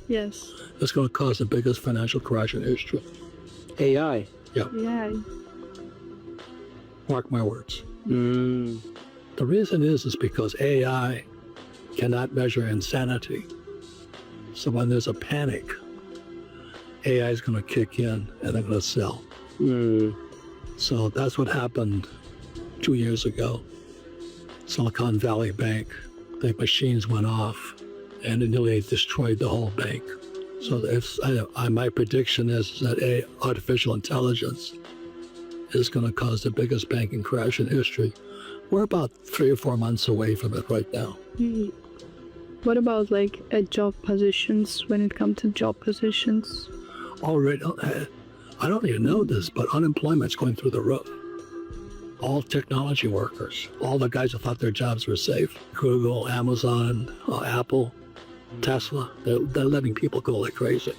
Yes. It's going to cause the biggest financial crash in history. AI. Yeah, Yeah. mark my words. Mm. The reason is because AI cannot measure insanity. So when there's a panic, AI is going to kick in and they're going to sell. Mm. So that's what happened 2 years ago. Silicon Valley Bank, the machines went off and it nearly destroyed the whole bank. So if my prediction is that artificial intelligence is going to cause the biggest banking crash in history. We're about 3 or 4 months away from it right now. Mhm. What about like at job positions, when it comes to job positions? Already, I don't even know this, but unemployment's going through the roof. All technology workers, all the guys who thought their jobs were safe, Google, Amazon, Apple, Tesla, they're letting people go like crazy.